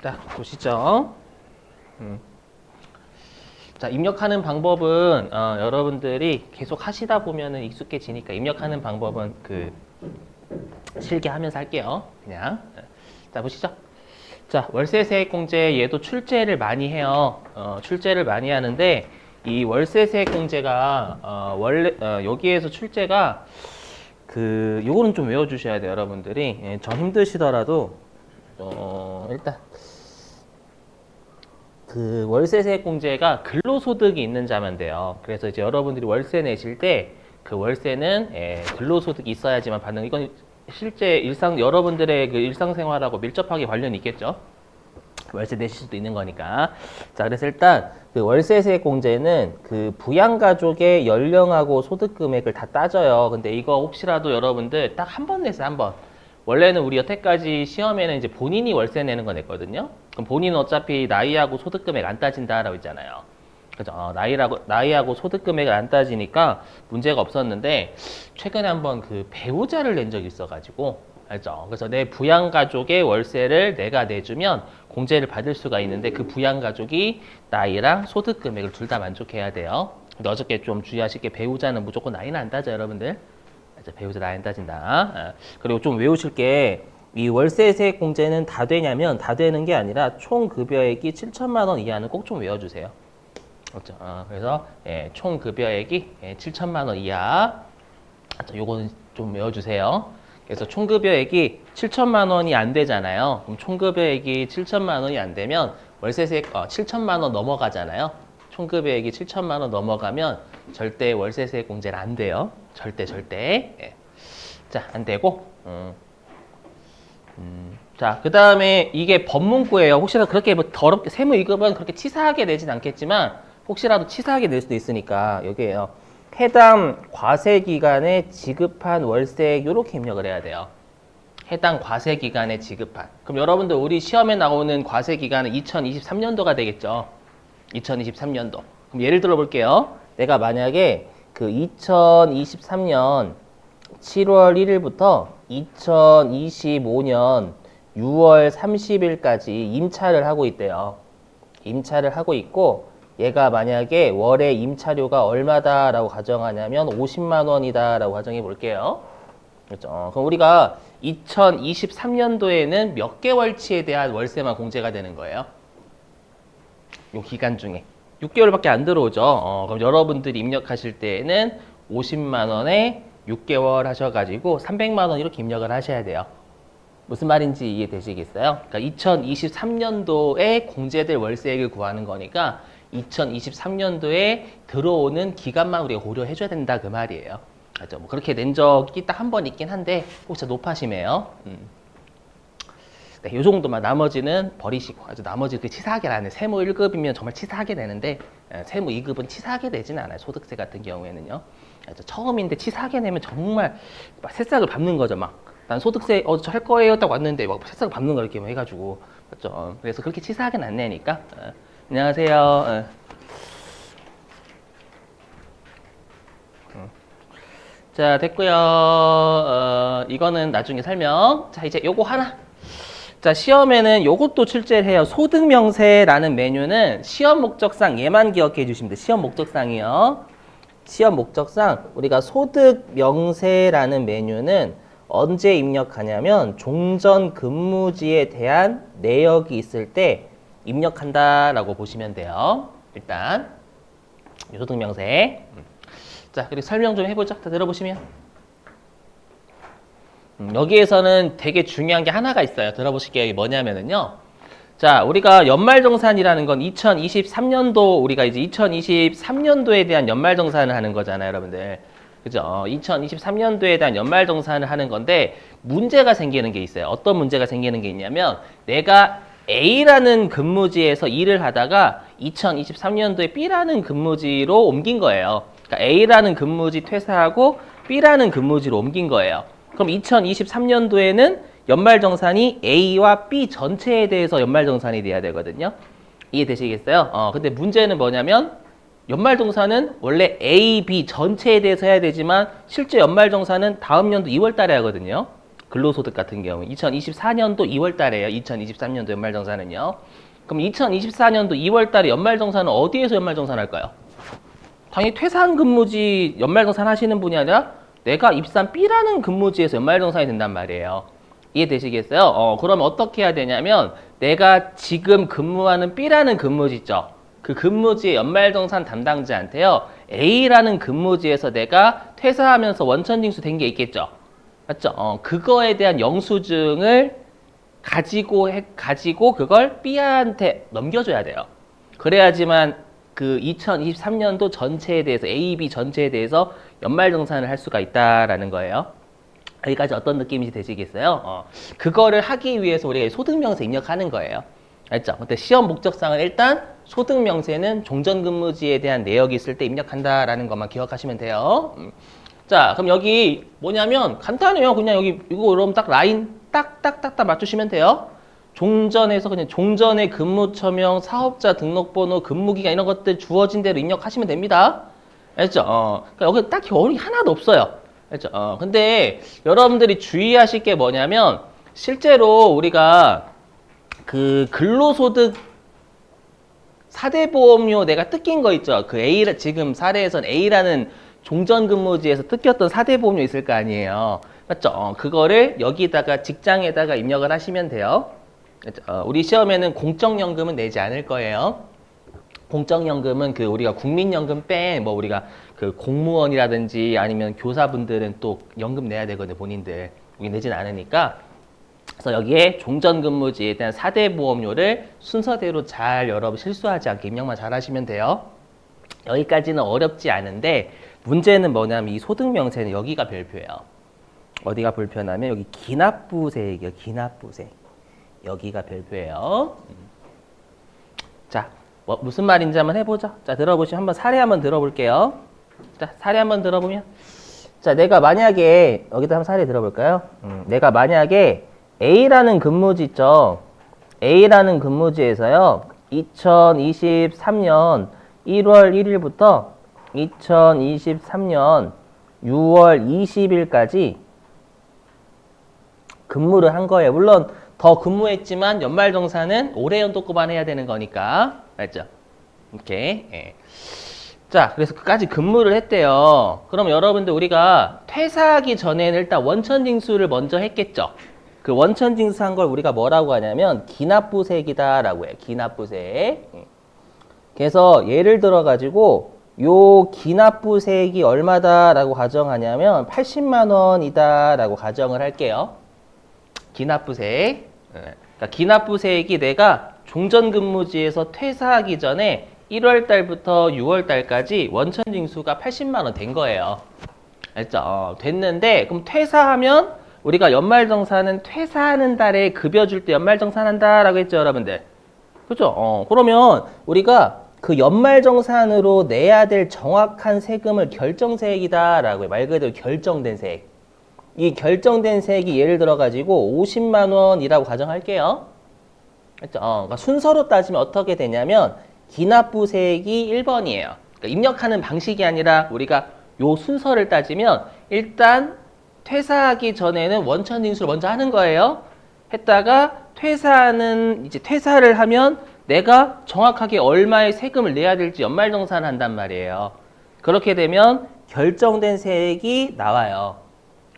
자, 보시죠. 자, 입력하는 방법은 여러분들이 계속 하시다 보면은 익숙해지니까 입력하는 방법은 실게 하면서 할게요. 그냥. 자, 보시죠. 자, 월세 세액 공제 얘도 출제를 많이 해요. 출제를 많이 하는데 이 월세 세액 공제가 원래 여기에서 출제가 요거는 좀 외워주셔야 돼요, 여러분들이. 예, 좀 힘드시더라도 일단 월세세액 공제가 근로소득이 있는 자만 돼요. 그래서 이제 여러분들이 월세 내실 때 그 월세는 근로소득이 있어야지만 받는, 이건 실제 여러분들의 그 일상생활하고 밀접하게 관련이 있겠죠. 월세 내실 수도 있는 거니까. 자, 그래서 일단 그 월세세액 공제는 그 부양가족의 연령하고 소득 금액을 다 따져요. 근데 이거 혹시라도 여러분들 딱 한 번 내세요, 한 번. 원래는 우리 여태까지 시험에는 이제 본인이 월세 내는 거 냈거든요. 그럼 본인은 어차피 나이하고 소득 금액 안 따진다라고 했잖아요. 그죠? 나이하고 소득 금액을 안 따지니까 문제가 없었는데, 최근에 한번 배우자를 낸 적이 있어가지고, 알죠? 그래서 내 부양가족의 월세를 내가 내주면 공제를 받을 수가 있는데, 그 부양가족이 나이랑 소득 금액을 둘 다 만족해야 돼요. 근데 어저께 좀 주의하실 게, 배우자는 무조건 나이는 안 따져요, 여러분들. 배우자 나이 안 따진다. 그리고 좀 외우실 게, 이 월세세액 공제는 다 되냐면 다 되는 게 아니라 총 급여액이 7천만 원 이하는 꼭 좀 외워주세요. 그렇죠? 그래서 총 급여액이 7천만 원 이하. 요거는 좀 외워주세요. 그래서 총 급여액이 7천만 원이 안 되잖아요. 그럼 총 급여액이 7천만 원이 안 되면 월세세액 7천만 원 넘어가잖아요. 총 급여액이 7천만 원 넘어가면 절대 월세세액 공제는 안 돼요. 절대. 예. 자, 안 되고. 자, 그 다음에 이게 법문구예요. 혹시라도 그렇게 뭐 더럽게 세무 2급은 그렇게 치사하게 내진 않겠지만 혹시라도 치사하게 낼 수도 있으니까 여기에요. 해당 과세 기간에 지급한 월세액 이렇게 입력을 해야 돼요. 해당 과세 기간에 지급한. 그럼 여러분들 우리 시험에 나오는 과세 기간은 2023년도가 되겠죠. 2023년도. 그럼 예를 들어 볼게요. 내가 만약에 2023년 7월 1일부터 2025년 6월 30일까지 임차를 하고 있대요. 임차를 하고 있고, 얘가 만약에 월에 임차료가 얼마다라고 가정하냐면 50만 원이다라고 가정해 볼게요. 그렇죠? 그럼 우리가 2023년도에는 몇 개월치에 대한 월세만 공제가 되는 거예요? 요 기간 중에 6개월밖에 안 들어오죠. 그럼 여러분들이 입력하실 때에는 50만 원에 6개월 하셔가지고 300만 원 이렇게 입력을 하셔야 돼요. 무슨 말인지 이해되시겠어요? 그러니까 2023년도에 공제될 월세액을 구하는 거니까 2023년도에 들어오는 기간만 우리가 고려해줘야 된다, 그 말이에요. 맞죠? 뭐 그렇게 낸 적이 딱 한 번 있긴 한데 혹시 높아심해요. 네, 요 정도만. 나머지는 버리시고. 아주 나머지 치사하게 안 해. 세무 1급이면 정말 치사하게 내는데 세무 2급은 치사하게 내지는 않아요. 소득세 같은 경우에는요. 처음인데 치사하게 내면 정말 막 새싹을 밟는 거죠. 막 난 소득세 저 할 거예요 딱 왔는데 막 새싹을 밟는 거 이렇게 해가지고. 맞죠? 그래서 그렇게 치사하게는 안 내니까. 안녕하세요. 자, 됐고요. 이거는 나중에 설명. 자, 이제 요거 하나. 자, 시험에는 요것도 출제를 해요. 소득명세라는 메뉴는 시험 목적상 얘만 기억해 주시면 돼요. 시험 목적상이요. 시험 목적상 우리가 소득명세라는 메뉴는 언제 입력하냐면 종전 근무지에 대한 내역이 있을 때 입력한다라고 보시면 돼요. 일단 소득명세. 자, 그리고 설명 좀 해보죠. 다 들어보시면. 여기에서는 되게 중요한 게 하나가 있어요. 들어보실게요. 이게 뭐냐면은요. 자, 우리가 연말정산이라는 건 2023년도, 우리가 이제 2023년도에 대한 연말정산을 하는 거잖아요, 여러분들. 그죠? 2023년도에 대한 연말정산을 하는 건데, 문제가 생기는 게 있어요. 어떤 문제가 생기는 게 있냐면, 내가 A라는 근무지에서 일을 하다가 2023년도에 B라는 근무지로 옮긴 거예요. 그러니까 A라는 근무지 퇴사하고 B라는 근무지로 옮긴 거예요. 그럼 2023년도에는 연말정산이 A와 B 전체에 대해서 연말정산이 돼야 되거든요. 이해되시겠어요? 근데 문제는 뭐냐면 연말정산은 원래 A, B 전체에 대해서 해야 되지만 실제 연말정산은 다음 연도 2월 달에 하거든요. 근로소득 같은 경우 2024년도 2월 달에요. 2023년도 연말정산은요. 그럼 2024년도 2월 달에 연말정산은 어디에서 연말정산할까요? 당연히 퇴사한 근무지 연말정산 하시는 분이 아니라 내가 입사한 B라는 근무지에서 연말정산이 된단 말이에요. 이해되시겠어요? 그러면 어떻게 해야 되냐면 내가 지금 근무하는 B라는 근무지 있죠. 그 근무지의 연말정산 담당자한테요. A라는 근무지에서 내가 퇴사하면서 원천징수 된 게 있겠죠. 맞죠? 그거에 대한 영수증을 가지고 그걸 B한테 넘겨줘야 돼요. 그래야지만 그 2023년도 전체에 대해서 A, B 전체에 대해서 연말정산을 할 수가 있다라는 거예요. 여기까지 어떤 느낌인지 되시겠어요? 그거를 하기 위해서 우리가 소득명세 입력하는 거예요. 알죠? 근데 시험 목적상은 일단 소득명세는 종전근무지에 대한 내역이 있을 때 입력한다라는 것만 기억하시면 돼요. 자, 그럼 여기 뭐냐면 간단해요. 그냥 여기 이거 여러분 딱 라인 딱딱딱딱 맞추시면 돼요. 종전에서 그냥 종전의 근무처명, 사업자 등록번호, 근무기간 이런 것들 주어진 대로 입력하시면 됩니다. 알죠? 그러니까 여기 딱히 어려운 게 하나도 없어요. 알죠? 근데 여러분들이 주의하실 게 뭐냐면 실제로 우리가 그 근로소득 4대 보험료 내가 뜯긴 거 있죠? 그 A, 지금 사례에선 A라는 종전근무지에서 뜯겼던 4대 보험료 있을 거 아니에요. 맞죠? 그거를 여기다가 직장에다가 입력을 하시면 돼요. 우리 시험에는 공적연금은 내지 않을 거예요. 공적연금은 그 우리가 국민연금 뺀 뭐 우리가 그 공무원이라든지 아니면 교사분들은 또 연금 내야 되거든요. 본인들. 여기 내진 않으니까. 그래서 여기에 종전근무지에 대한 4대 보험료를 순서대로 잘 여러분 실수하지 않게 입력만 잘 하시면 돼요. 여기까지는 어렵지 않은데 문제는 뭐냐면 이 소득명세는 여기가 별표예요. 어디가 별표냐면 여기 기납부세액이요. 기납부세. 여기가 별표예요. 자, 무슨 말인지 한번 해보죠. 자, 들어보시면 한번 사례 한번 들어볼게요. 자, 사례 한번 들어보면 자, 내가 만약에 여기다 한번 사례 들어볼까요? 내가 만약에 A라는 근무지 있죠. A라는 근무지에서요. 2023년 1월 1일부터 2023년 6월 20일까지 근무를 한 거예요. 물론 더 근무했지만 연말정산은 올해 연도급만 해야 되는 거니까. 알죠? 오케이. 예. 자, 그래서 그까지 근무를 했대요. 그럼 여러분들 우리가 퇴사하기 전에는 일단 원천징수를 먼저 했겠죠. 그 원천징수한 걸 우리가 뭐라고 하냐면 기납부세액이다라고 해요. 기납부세액. 그래서 예를 들어 가지고 요 기납부세액이 얼마다라고 가정하냐면 80만 원이다라고 가정을 할게요. 기납부세액. 그러니까 기납부세액이 내가 종전근무지에서 퇴사하기 전에 1월 달부터 6월 달까지 원천징수가 80만 원 된 거예요. 알죠? 됐는데 그럼 퇴사하면 우리가 연말정산은 퇴사하는 달에 급여 줄 때 연말정산한다라고 했죠, 여러분들. 그렇죠? 그러면 우리가 그 연말정산으로 내야 될 정확한 세금을 결정세액이다라고 해요. 말 그대로 결정된 세액. 이 결정된 세액이 예를 들어 가지고 50만 원이라고 가정할게요. 그렇죠? 그러니까 순서로 따지면 어떻게 되냐면 기납부세액이 1번이에요. 그러니까 입력하는 방식이 아니라 우리가 요 순서를 따지면 일단 퇴사하기 전에는 원천징수를 먼저 하는 거예요. 했다가 이제 퇴사를 하면 내가 정확하게 얼마의 세금을 내야 될지 연말정산을 한단 말이에요. 그렇게 되면 결정된 세액이 나와요.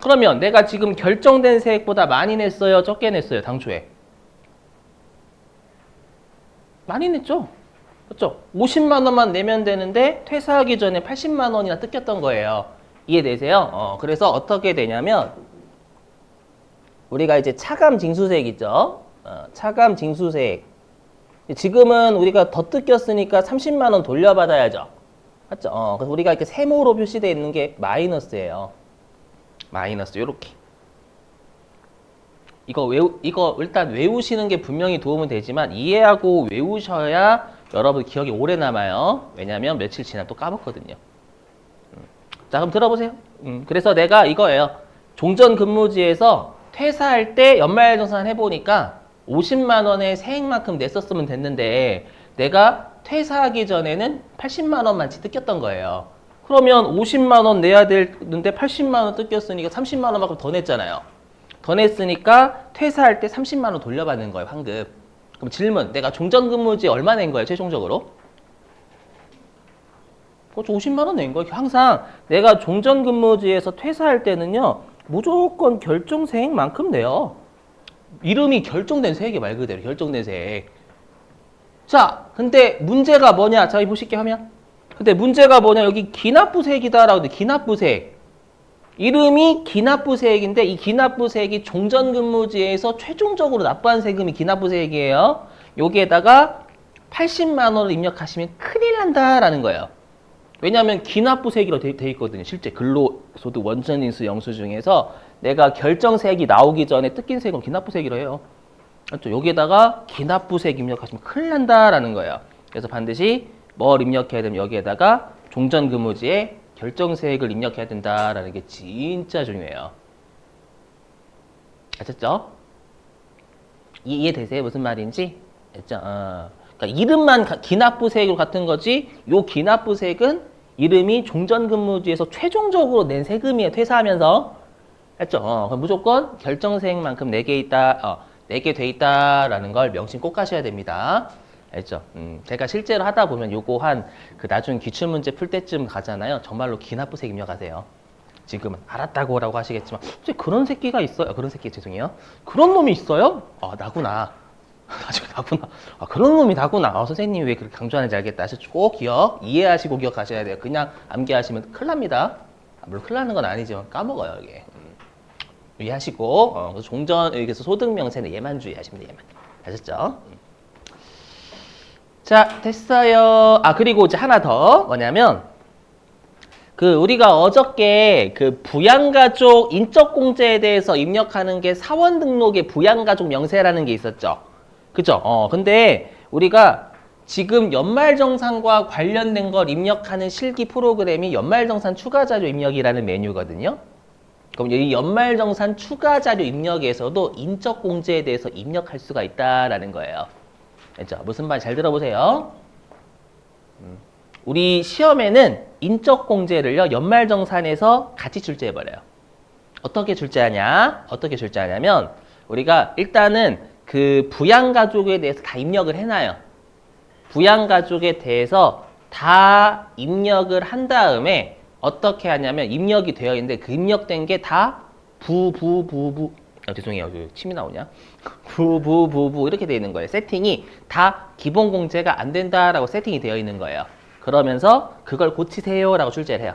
그러면 내가 지금 결정된 세액보다 많이 냈어요? 적게 냈어요? 당초에? 많이 냈죠? 그렇죠? 50만 원만 내면 되는데 퇴사하기 전에 80만 원이나 뜯겼던 거예요. 이해되세요? 그래서 어떻게 되냐면 우리가 이제 차감징수세액 있죠? 차감징수세액. 지금은 우리가 더 뜯겼으니까 30만 원 돌려받아야죠. 맞죠? 그래서 우리가 이렇게 세모로 표시되어 있는 게 마이너스예요. 마이너스 요렇게. 이거 일단 외우시는 게 분명히 도움은 되지만 이해하고 외우셔야 여러분 기억이 오래 남아요. 왜냐면 며칠 지나면 또 까먹거든요. 자, 그럼 들어보세요. 그래서 내가 이거예요. 종전근무지에서 퇴사할 때 연말정산 해보니까 50만 원의 세액만큼 냈었으면 됐는데 내가 퇴사하기 전에는 80만 원만치 뜯겼던 거예요. 그러면 50만 원 내야 되는데 80만 원 뜯겼으니까 30만 원만큼 더 냈잖아요. 더 냈으니까 퇴사할 때 30만 원 돌려받는 거예요, 환급. 그럼 질문, 내가 종전근무지 얼마 낸 거예요, 최종적으로? 그렇죠, 50만 원 낸 거예요. 항상 내가 종전근무지에서 퇴사할 때는요, 무조건 결정세액만큼 내요. 이름이 결정된 세액이 말 그대로 결정된 세액. 자, 근데 문제가 뭐냐? 자, 이 보실게요, 하면. 근데 문제가 뭐냐? 여기 기납부세액이다라고 돼, 기납부세액. 이름이 기납부세액인데 이 기납부세액이 종전근무지에서 최종적으로 납부한 세금이 기납부세액이에요. 여기에다가 80만 원을 입력하시면 큰일 난다라는 거예요. 왜냐하면 기납부세액이라고 돼 있거든요. 실제 근로소득 원천인수 영수 중에서 내가 결정세액이 나오기 전에 뜯긴 세금은 기납부세액이라고 해요. 그렇죠? 여기에다가 기납부세액 입력하시면 큰일 난다라는 거예요. 그래서 반드시 뭘 입력해야 되면 여기에다가 종전근무지에 결정세액을 입력해야 된다라는 게 진짜 중요해요. 아셨죠? 이해되세요? 무슨 말인지? 알죠? 그러니까 이름만 기납부세액으로 같은 거지 요 기납부세액은 이름이 종전근무지에서 최종적으로 낸 세금이에요. 퇴사하면서. 알죠? 그럼 무조건 결정세액만큼 내게 있다, 내게 돼 있다라는 걸 명심 꼭 하셔야 됩니다. 알죠? 제가 실제로 하다 보면 요거 그 나중 기출문제 풀 때쯤 가잖아요. 정말로 기납부세액 입력하세요. 지금은 알았다고라고 하시겠지만 혹시 그런 새끼가 있어요? 그런 새끼 죄송해요. 그런 놈이 있어요? 나구나. 나중에 나구나. 그런 놈이 나구나. 선생님이 왜 그렇게 강조하는지 알겠다. 꼭 이해하시고 기억하셔야 돼요. 그냥 암기하시면 큰일 납니다. 물론 큰일 나는 건 아니지만 까먹어요, 이게. 이해하시고, 여기서 소득명세는 얘만 주의하시면 돼요, 얘만. 아셨죠? 자, 됐어요. 그리고 이제 하나 더. 뭐냐면, 우리가 어저께 부양가족 인적공제에 대해서 입력하는 게 사원 등록의 부양가족 명세라는 게 있었죠. 그죠? 근데 우리가 지금 연말정산과 관련된 걸 입력하는 실기 프로그램이 연말정산 추가자료 입력이라는 메뉴거든요. 그럼 이 연말정산 추가자료 입력에서도 인적공제에 대해서 입력할 수가 있다라는 거예요. 알죠? 무슨 말 잘 들어보세요. 우리 시험에는 인적공제를요, 연말정산에서 같이 출제해버려요. 어떻게 출제하냐면, 우리가 일단은 부양가족에 대해서 다 입력을 해놔요. 부양가족에 대해서 다 입력을 한 다음에 어떻게 하냐면, 입력이 되어 있는데 그 입력된 게 다 죄송해요. 침이 나오냐? 이렇게 되어 있는 거예요. 세팅이 다 기본공제가 안 된다라고 세팅이 되어 있는 거예요. 그러면서 그걸 고치세요라고 출제를 해요.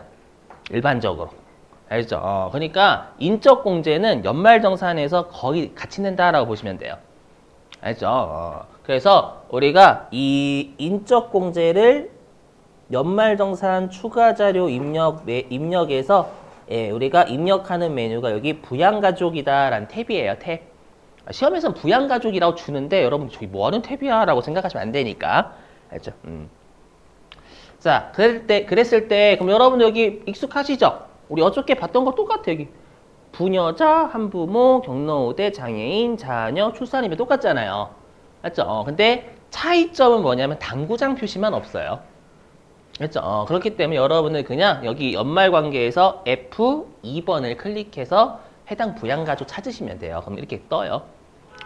일반적으로. 알죠? 그러니까 인적공제는 연말정산에서 거의 같이 낸다라고 보시면 돼요. 알죠? 그래서 우리가 이 인적공제를 연말정산 추가자료 입력에서 우리가 입력하는 메뉴가 여기 부양가족이다라는 탭이에요. 탭. 시험에서는 부양가족이라고 주는데 여러분 저기 뭐하는 탭이야? 라고 생각하시면 안 되니까. 알죠? 자, 그랬을 때 그럼 여러분 여기 익숙하시죠? 우리 어저께 봤던 거 똑같아요. 여기 부녀자, 한부모, 경로우대, 장애인, 자녀, 출산임에 똑같잖아요. 맞죠? 근데 차이점은 뭐냐면 당구장 표시만 없어요. 그렇죠? 그렇기 때문에 여러분은 그냥 여기 연말관계에서 F2번을 클릭해서 해당 부양가족 찾으시면 돼요. 그럼 이렇게 떠요.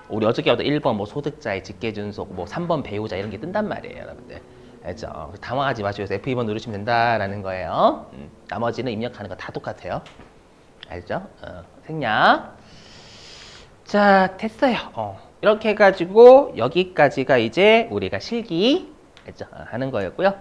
우리 어저께 봤던 1번 뭐 소득자의 직계준속, 뭐 3번 배우자 이런 게 뜬단 말이에요, 여러분들. 알죠? 당황하지 마시고 F2번 누르시면 된다라는 거예요. 나머지는 입력하는 거 다 똑같아요. 알죠? 생략. 자, 됐어요. 이렇게 해가지고 여기까지가 이제 우리가 실기 알죠? 하는 거였고요.